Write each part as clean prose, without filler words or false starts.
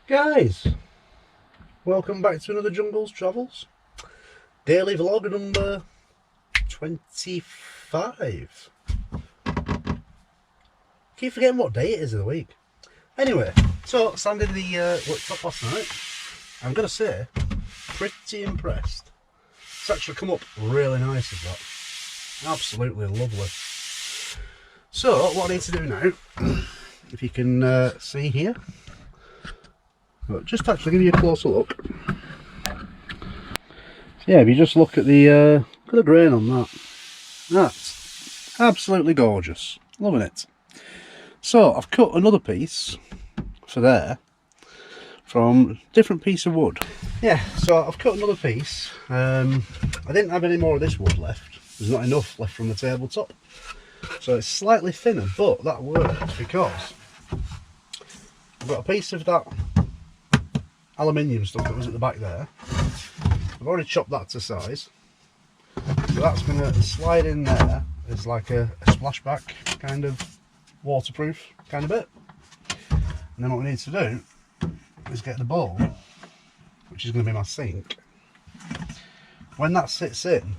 Guys, welcome back to another Jungles Travels daily vlog number 25. Keep forgetting what day it is of the week. Anyway, so sanding the worktop last night. I'm gonna say, pretty impressed. It's actually come up really nice as that. Absolutely lovely. So what I need to do now, if you can see here. But just actually give you a closer look. Yeah, if you just look at the grain on that, that's absolutely gorgeous. Loving it. So I've cut another piece for there from a different piece of wood. Yeah, so I've cut another piece. I didn't have any more of this wood left. There's not enough left from the tabletop, so it's slightly thinner, but that works because I've got a piece of that aluminium stuff that was at the back there. I've already chopped that to size, so that's going to slide in there as like a splashback kind of waterproof kind of bit. And then what we need to do is get the bowl, which is going to be my sink. When that sits in,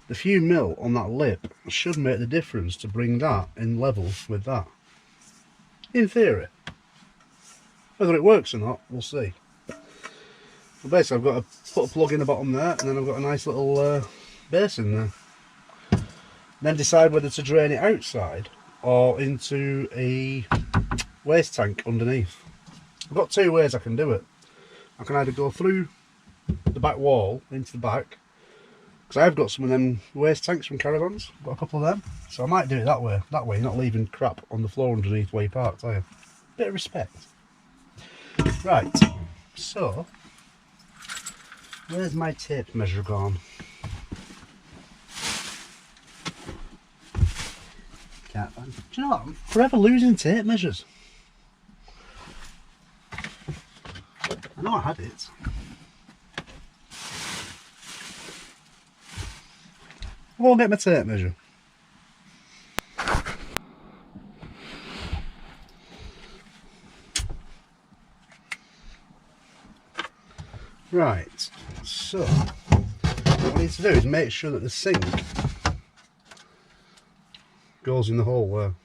the few mil on that lip should make the difference to bring that in level with that. In theory. Whether it works or not, we'll see. Well, basically I've got to put a plug in the bottom there, and then I've got a nice little basin there. Then decide whether to drain it outside or into a waste tank underneath. I've got two ways I can do it. I can either go through the back wall into the back, because I've got some of them waste tanks from caravans, got a couple of them, so I might do it that way. That way you're not leaving crap on the floor underneath where you parked, are you? Bit of respect. Right, so where's my tape measure gone? Can't find. Do you know what? I'm forever losing tape measures. I know I had it. I won't get my tape measure. Right, so what I need to do is make sure that the sink goes in the hole there.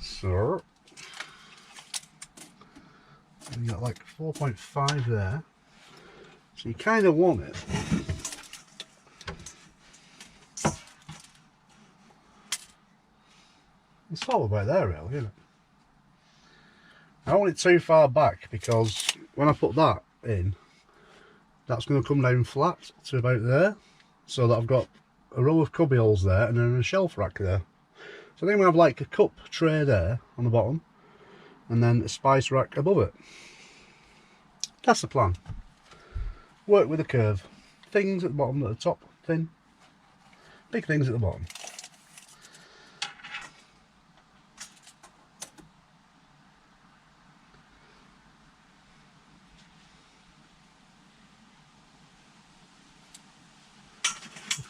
So you got like 4.5 there, so you kind of want it it's all about there really, isn't it? I don't want it too far back, because when I put that in, that's going to come down flat to about there, so that I've got a row of cubby holes there and then a shelf rack there. So I think I'm going to have like a cup tray there on the bottom, and then a spice rack above it. That's the plan. Work with a curve. Things at the bottom, at the top thin, big things at the bottom.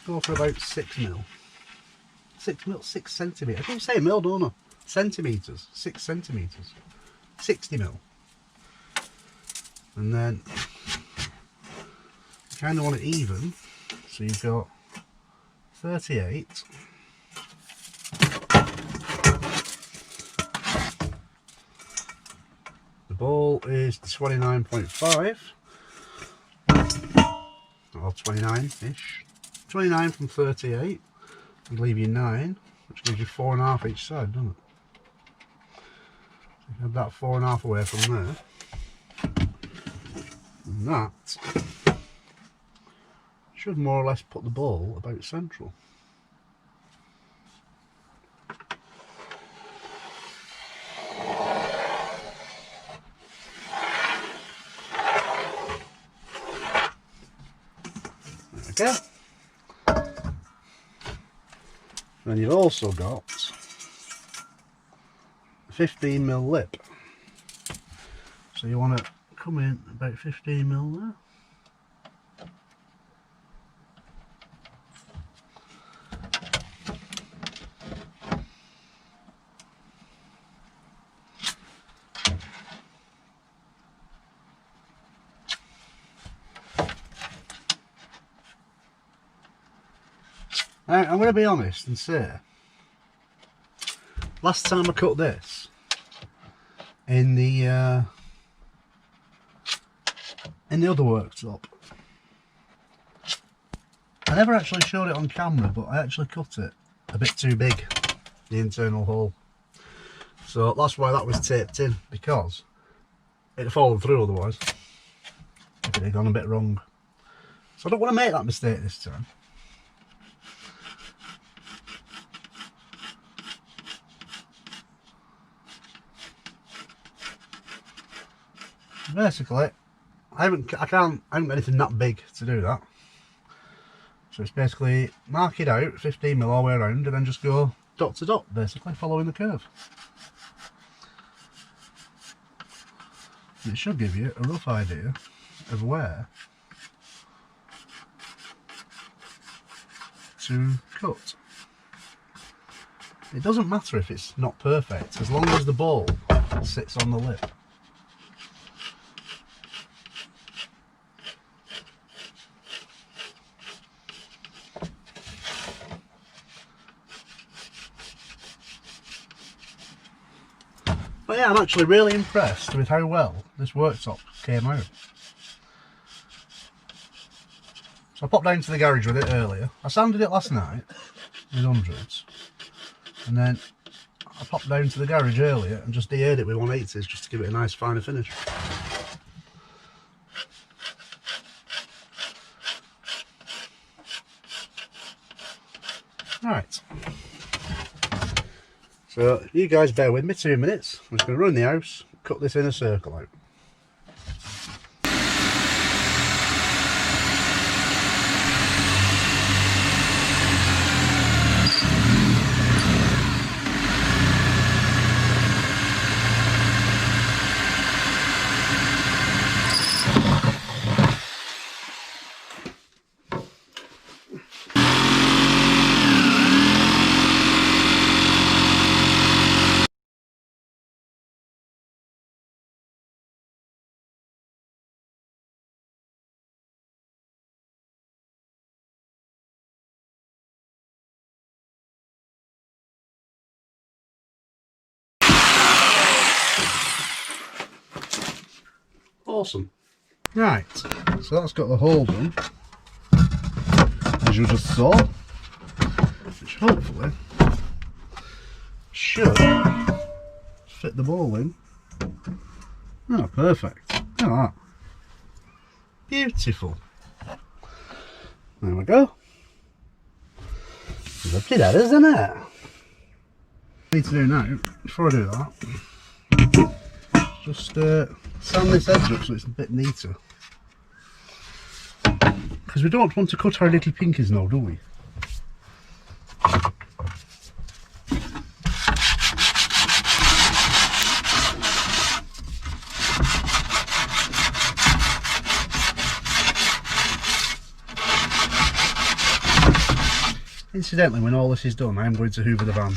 Go for about 6 mil. 6 mil, 6 centimetres. I don't say mil, don't I? Centimetres. 6 centimetres. 60 mil. And then you kind of want it even. So you've got 38. The ball is 29.5. Or 29-ish. 29 from 38 and leave you 9, which gives you 4.5 each side, doesn't it? So you have that 4.5 away from there, and that should more or less put the ball about central. There we go. Then you've also got a 15 mil lip, so you want to come in about 15 mil there. I'm going to be honest and say, last time I cut this in the other worktop, I never actually showed it on camera, but I actually cut it a bit too big, the internal hole. So that's why that was taped in, because it'd have fallen through otherwise if it had gone a bit wrong. So I don't want to make that mistake this time. Basically, I haven't got anything that big to do that. So it's basically mark it out 15mm all the way around and then just go dot to dot, basically following the curve. It should give you a rough idea of where to cut. It doesn't matter if it's not perfect, as long as the ball sits on the lip. But yeah, I'm actually really impressed with how well this worktop came out. So I popped down to the garage with it earlier. I sanded it last night with hundreds, and then I popped down to the garage earlier and just de-aired it with 180s just to give it a nice finer finish. Right. So you guys bear with me 2 minutes. I'm just going to run the house, cut this in a circle out. Awesome. Right, so that's got the hole done, as you just saw, which hopefully should fit the ball in. Oh, perfect. Look at that. Beautiful. There we go. Lovely that, isn't it? What I need to do now, before I do that, just sand this edge up so it's a bit neater. Because we don't want to cut our little pinkies now, do we? Incidentally, when all this is done, I am going to hoover the van.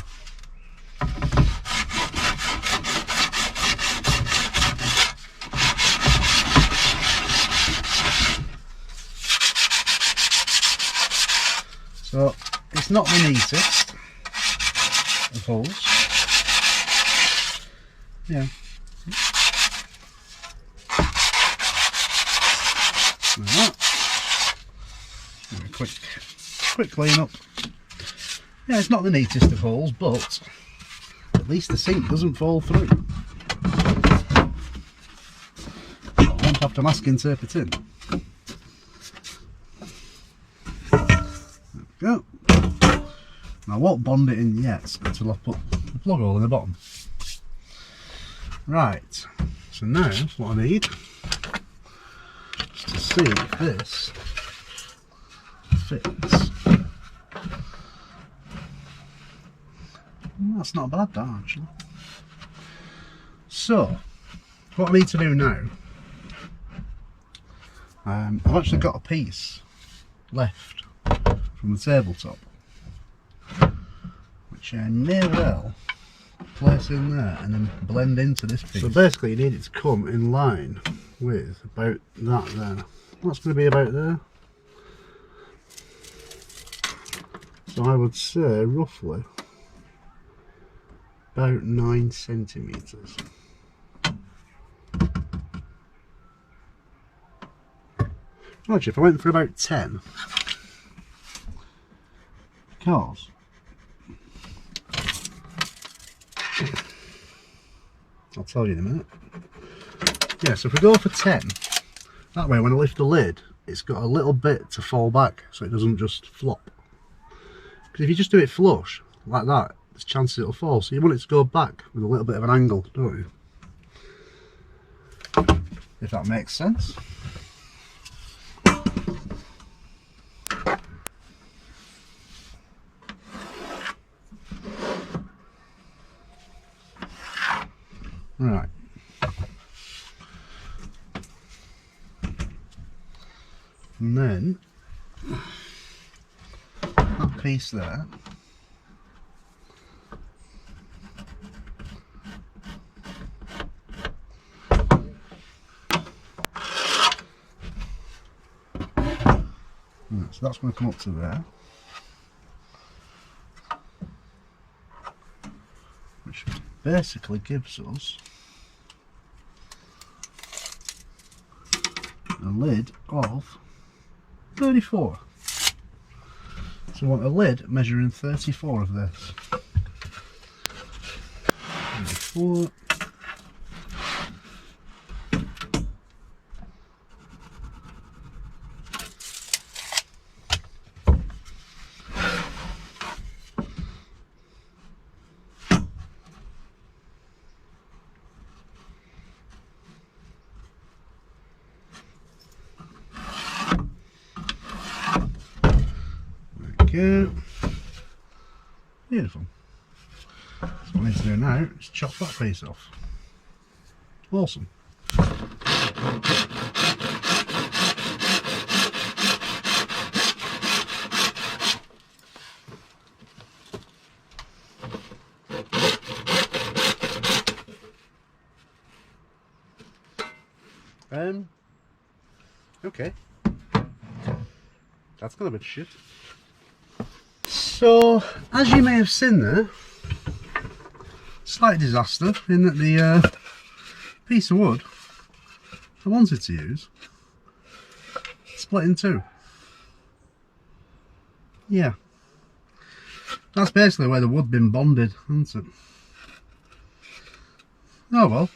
So, it's not the neatest of holes. Yeah. Like that. A quick clean up. Yeah, it's not the neatest of holes, but at least the sink doesn't fall through. I won't have to masking tape it in. There we go. I won't bond it in yet until I put the plug hole in the bottom. Right, so now what I need is to see if this fits. Well, that's not bad, that actually. So, what I need to do now, I've actually got a piece left from the tabletop, which I may well place in there and then blend into this piece. So basically you need it to come in line with about that there. That's going to be about there. So I would say roughly about 9 centimetres. Actually, if I went for about 10, because I'll tell you in a minute. Yeah, so if we go for 10, that way when I lift the lid, it's got a little bit to fall back so it doesn't just flop. Because if you just do it flush, like that, there's chances it'll fall. So you want it to go back with a little bit of an angle, don't you? If that makes sense. Right. And then that piece there, right, so that's going to come up to there, which basically gives us a lid of 34. So I want a lid measuring 34 of this. 34. Okay. Beautiful. So what I need to do now is chop that piece off. Awesome. Okay. That's gone a bit shit. So, as you may have seen there, slight disaster in that the piece of wood I wanted to use split in two. Yeah. That's basically where the wood been bonded, hasn't it? Oh well.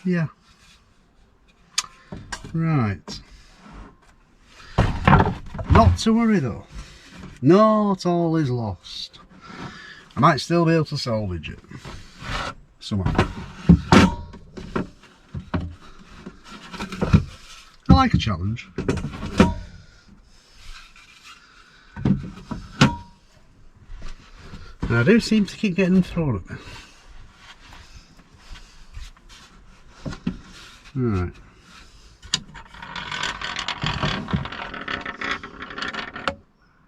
Yeah. Right. Not to worry though. Not all is lost. I might still be able to salvage it somehow. I like a challenge. And I do seem to keep getting them thrown at me. Right.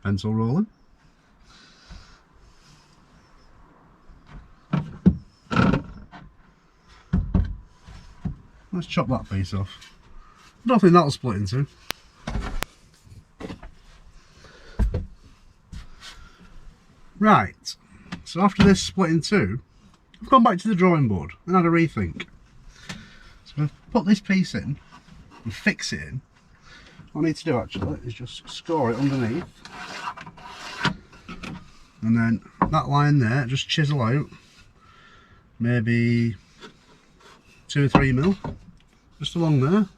Pencil rolling. Let's chop that piece off. I don't think that'll split in two. Right, so after this split in two, I've gone back to the drawing board and had a rethink. So I've put this piece in and fix it in. What I need to do actually is just score it underneath, and then that line there, just chisel out maybe 2 or 3 mil just along there.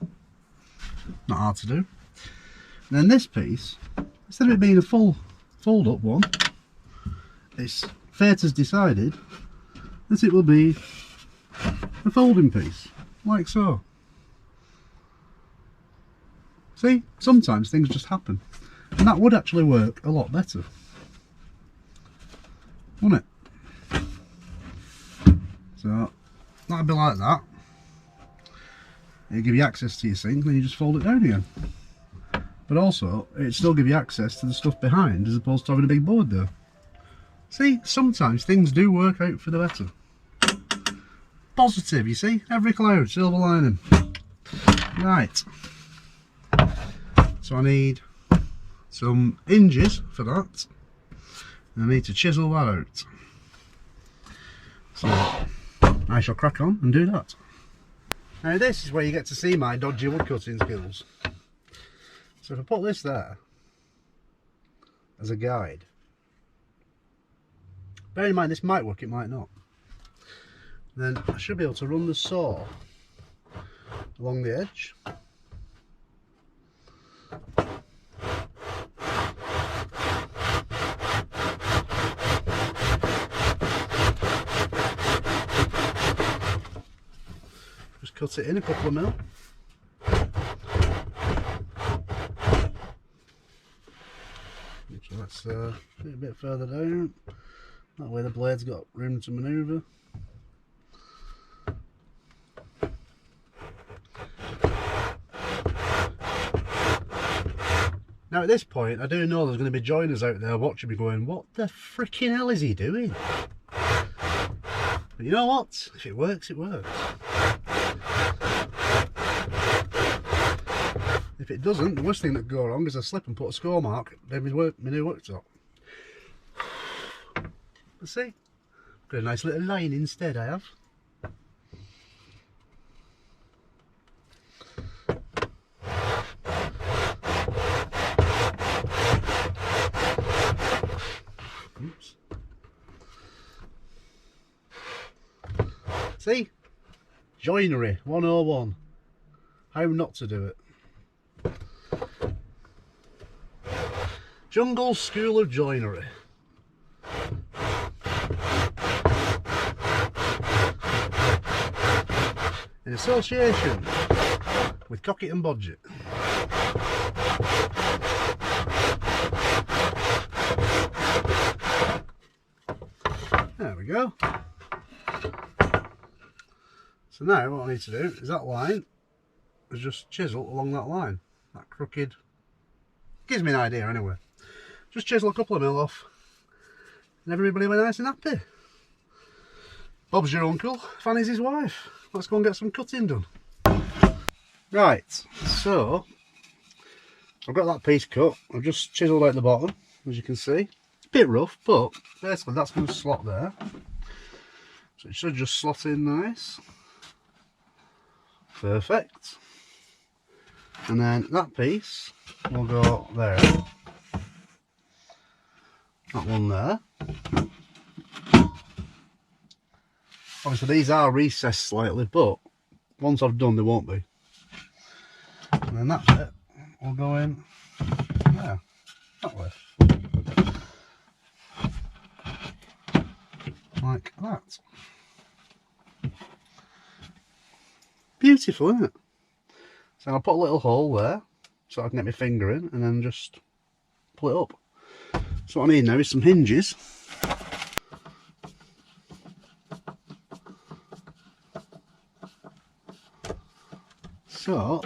Not hard to do. And then this piece, instead of it being a full fold up one, it's fate has decided that it will be a folding piece, like so. See, sometimes things just happen, and that would actually work a lot better, wouldn't it? So that'd be like that. It'd give you access to your sink, then you just fold it down again. But also, it'd still give you access to the stuff behind, as opposed to having a big board there. See, sometimes things do work out for the better. Positive, you see? Every cloud, silver lining. Right. So I need some hinges for that, and I need to chisel that out. So I shall crack on and do that. Now this is where you get to see my dodgy wood cutting skills. So if I put this there as a guide, bear in mind this might work, it might not, then I should be able to run the saw along the edge. Just cut it in a couple of mil. So that's a bit further down. That way the blade's got room to manoeuvre. Now at this point I do know there's going to be joiners out there watching me going, what the freaking hell is he doing? But you know what? If it works, it works. If it doesn't, the worst thing that could go wrong is I slip and put a score mark in my new worktop. Let's see. Got a nice little line instead, I have. Oops. See? Joinery 101. How not to do it. Jungle School of Joinery. In association with Cockett and Bodgett. There we go. So now what I need to do is that line is just chisel along that line. That crooked. Gives me an idea anyway. Just chisel a couple of mil off and everybody will be nice and happy. Bob's your uncle, Fanny's his wife. Let's go and get some cutting done. Right, so I've got that piece cut. I've just chiselled out the bottom, as you can see. It's a bit rough, but basically that's going to slot there. So it should just slot in nice. Perfect. And then that piece will go there. That one there. Obviously these are recessed slightly, but once I've done they won't be. And then that bit will go in there, that way. Like that. Beautiful, isn't it? So I'll put a little hole there so I can get my finger in and then just pull it up. So what I need now is some hinges. So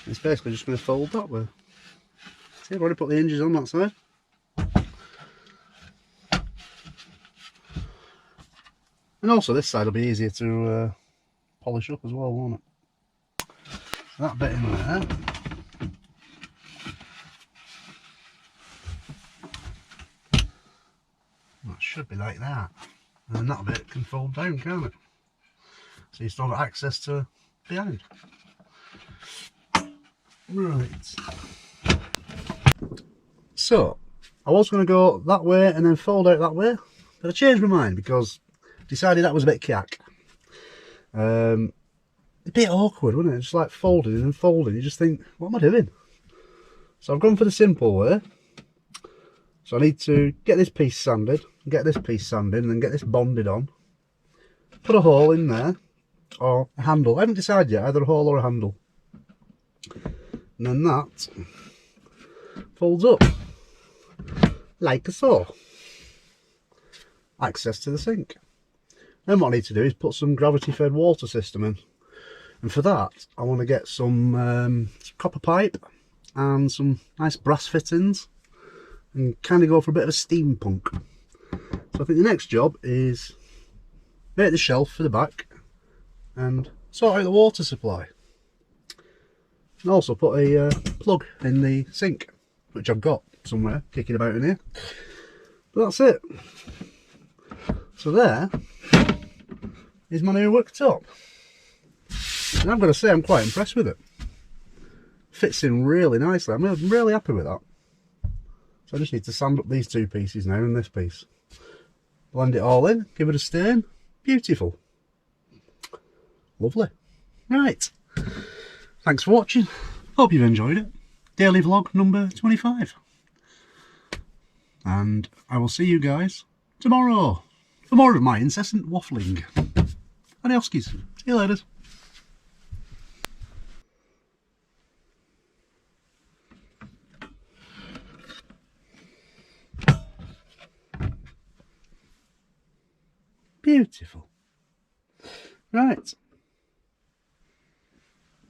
it's basically just going to fold that way. See, I've already put the hinges on that side. And also this side will be easier to polish up as well, won't it? So that bit in there. That should be like that. And then that bit can fold down, can't it? So you still got access to behind. Right. So, I was going to go that way and then fold out that way, but I changed my mind because I decided that was a bit cack. A bit awkward, wasn't it? Just like folding and then folding. You just think, what am I doing? So I've gone for the simple way. So I need to get this piece sanded, get this piece sanded, and then get this bonded on. Put a hole in there, or a handle. I haven't decided yet, either a hole or a handle. And then that folds up like a saw. Access to the sink. Then what I need to do is put some gravity fed water system in. And for that I want to get some copper pipe and some nice brass fittings and kind of go for a bit of a steampunk. So I think the next job is make the shelf for the back and sort out the water supply. And also put a plug in the sink, which I've got somewhere kicking about in here. But that's it. So there is my new worktop. And I've got to say I'm quite impressed with it. Fits in really nicely. I'm really happy with that. So I just need to sand up these two pieces now and this piece. Blend it all in, give it a stain. Beautiful. Lovely. Right. Thanks for watching. Hope you've enjoyed it. Daily vlog number 25. And I will see you guys tomorrow for more of my incessant waffling. Adioskis. See you later. Beautiful. Right.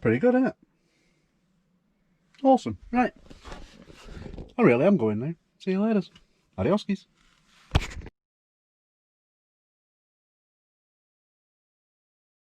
Pretty good, isn't it? Awesome. Right. I really am going now. See you later. Adioskis.